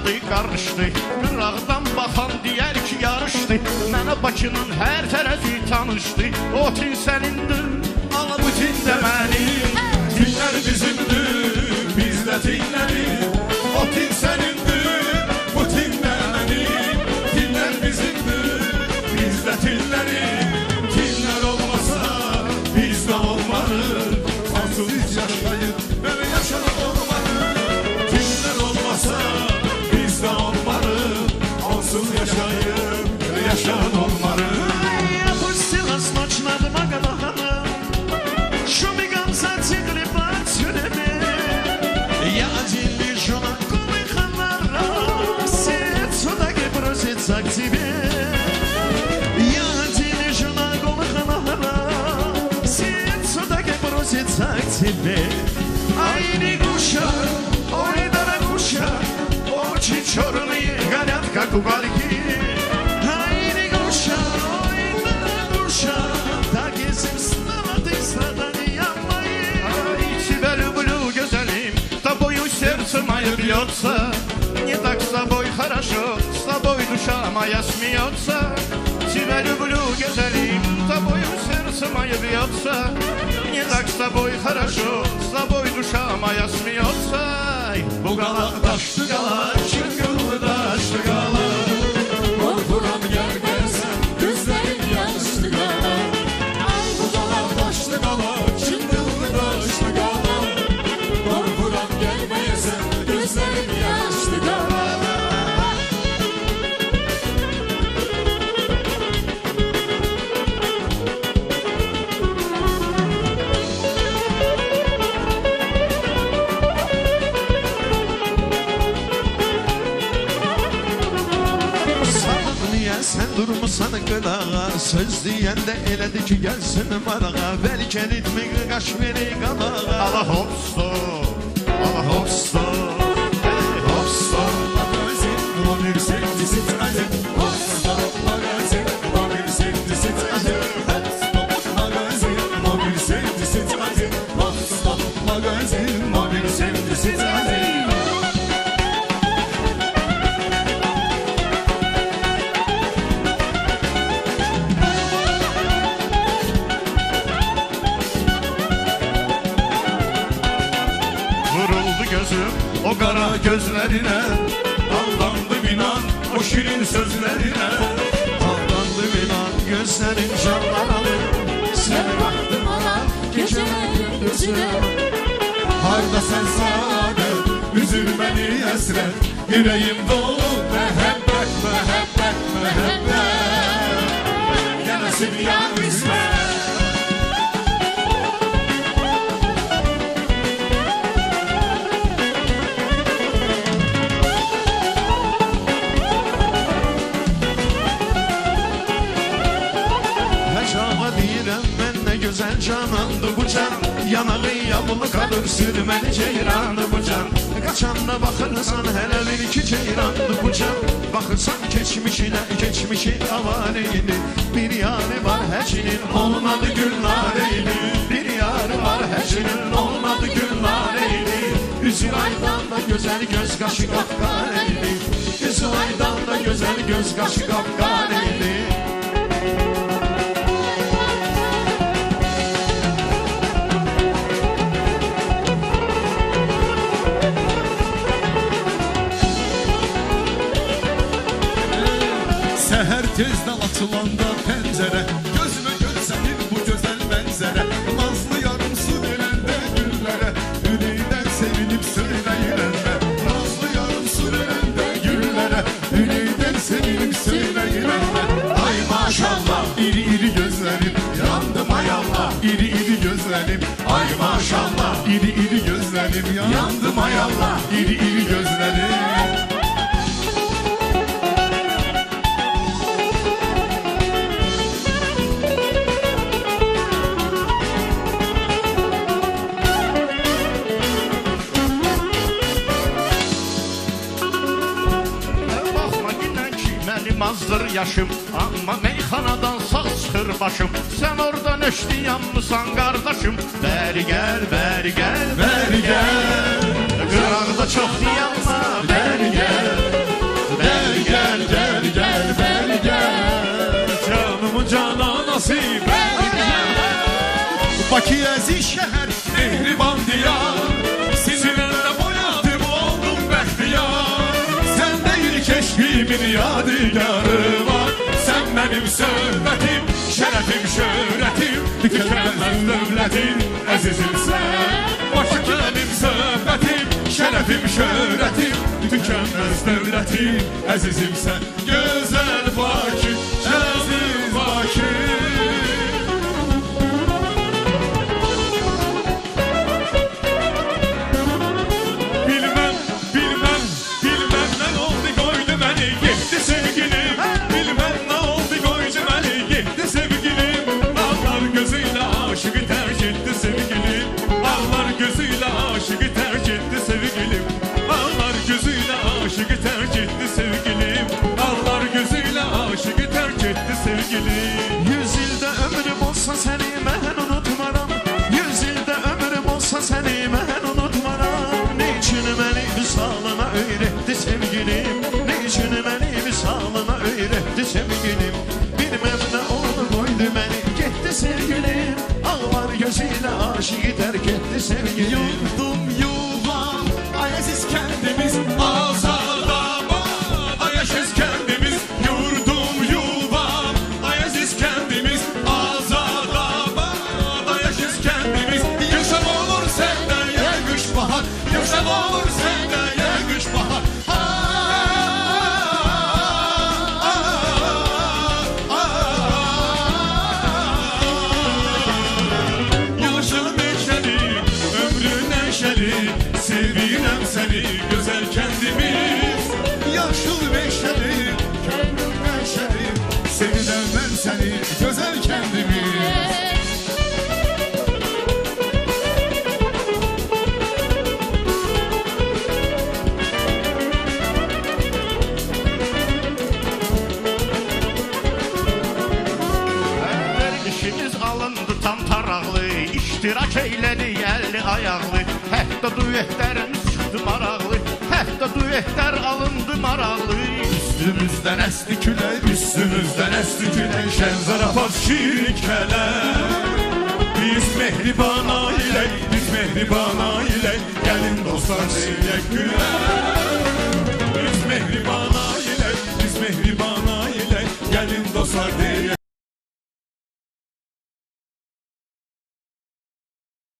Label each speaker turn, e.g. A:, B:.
A: qarışdı, qarışdı. Qıraqdan baxan deyər ki, yarışdı. Mənə Bakının hər tərəfi tanışdı. O tin sənindir, ana bu tin də mənim. Tinlər bizimdir, biz də tinlərik. O tin sənindir, bu tin də mənim. Tinlər bizimdir, biz də tinlərik. Tinlər olmasa biz də olmarıq. Onsuz yaşayır, böyle yaşamak olmadı. Tinlər olmasa biz də olmarıq. Onsuz yaşayır, böyle yaşamak olmadı.
B: Опустилась ночь над Магаданом, шумигом затихли под тюрьмами. Я один лежу на голых норах, сердце так и просится к тебе. Я один лежу на голых норах, сердце так и просится к тебе. Ай, лягуша, ой, дорогуша, очи черные горят, как угольки. Ай, лягуша, ой, дорогуша, так если снова ты страдания мои.
A: Ай, тебя люблю, güzelim, тобою сердце мое бьется. Не так с тобой хорошо, с тобой душа моя смеется. Тебя люблю, güzelim, тобою сердце мое бьется. Не так с тобой хорошо, с тобой душа моя смеется. Ай, bu qalaq daşdı qalaq, çıngıllı daşdı qalaq.
C: Korkuram gelmezsen gözlerim yaşlı kalan. Ay bu dağlar taşlı kalan, çıngıllı taşlı kalan. Korkuram gelmezsen gözlerim yaşlı kalan.
B: Sen durmusan qılağa, söz deyəndə elədi ki, gəlsin marağa. Bəlkə ritmi qaş veri qalağa.
A: Allah hopsto, Allah hopsto, hopsto.
C: Magazin, mobil sevgisi tadım. Stop magazin, mobil sevgisi tadım. Stop magazin, mobil sevgisi tadım. Stop magazin, mobil sevgisi tadım.
A: Vuruldu gözüm o kara gözlerine. Aldandım inan o şirin sözlerine.
B: Aldandım inan, gözlerin canlar alır.
C: Sen baktım ana gecelerin yüzüne.
A: Harda sen saadet, üzülmeni esret. Yüreğim dolu mehabbet, mehabbet, mehabbet. Ya nasip ya kısmet.
B: Aşağı deyirəm mən nə gözəl canandı bu can. Yanağı yabılı qalır sürməli ceyrandı bu can. Qaçanda baxırsan hələ bir iki ceyrandı bu can. Baxırsan keçmişinə, keçmişi avareydi. Bir yarı var həcinin olmadı gülnareydi. Bir yarı var həcinin olmadı gülnareydi. Üzü aydan da gözəl göz qaşı qapqareydi. Üzü aydan da gözəl göz qaşı qapqareydi.
D: Seher tezden açılanda pencere, gözüme görsenin bu güzel benzere. Nazlı yarım su verende güllere, üneyden sevinip söyleyirende. Nazlı yarım su verende güllere, üneyden sevinip söyleyirende. Ay maşallah iri iri gözlerim, yandım ay Allah. İri iri gözlerim, ay maşallah iri iri gözlerim, yandım ay Allah. İri iri gözlerim.
A: Azdır yaşım, amma meyxanadan sağ çıxır başım. Sən orada nöştü yanmısan qardaşım. Bəri gəl, bəri gəl, bəri gəl. Qıraqda çox dayanma, bəri gəl.
D: Əziz şəhər, mehriban diyar, sizinlə boyadım oldum bəxtiyar. Səndə ilk eşqimin yadigarı var. Sən mənim söhbətim, şərəfim, şöhrətim, tükənməz dövlətin əzizimsən. Bakı mənim söhbətim, şərəfim, şöhrətim, tükənməz dövlətin əzizimsən. Gözəl Bakı, əziz Bakı. Bilmem nə oldu qoydu məni getdi sevgilim. Bilmem nə oldu qoydu məni getdi sevgilim. Ağlar gözüyle aşığı terk etti sevgilim. Ağlar gözüyle aşığı terk etti sevgilim. Ağlar gözüyle aşığı terk etti sevgilim. Ağlar gözüyle aşığı terk etti sevgilim.
B: 100 ildə ömrüm olsa səni mən unutmaram. 100 ildə ömrüm olsa səni mən unutmaram. Ne üçün məni visalına öyrətdi sevgilim? Ne üçün məni visalına öyrətdi sevgilim? Bilmem nə oldu qoydu məni getdi sevgilim. Ağlar gözüyle aşığı terk etti sevgilim.
D: Yurdum yuvam, ayaksız kendimiz azadabad. Ayaksız kendimiz, yurdum yuvam, ayaksız kendimiz azadabad. Ayaksız kendimiz, yaşam olur senden ya kış bahar. Yaşam olur senden ya kış bahar. Yaşıl neşeli, ömrün neşeli, sevirəm səni gözəl kəndimiz. Yaşıl neşeli, ömrün neşeli, sevirəm mən səni gözəl kəndimiz.
A: İşimiz alındı tam taraqlı, iştirak eylədi əlli ayaqlı. Hətta duetlərimiz çıxdı maraqlı, hətta duetlər alındı maraqlı.
D: Üstümüzdən əsdi külək, üstümüzdən əsdi külək, şən zarafat şirkələr. Biz mehriban ailək, biz mehriban ailək, gəlin dostlar seyrək gülər.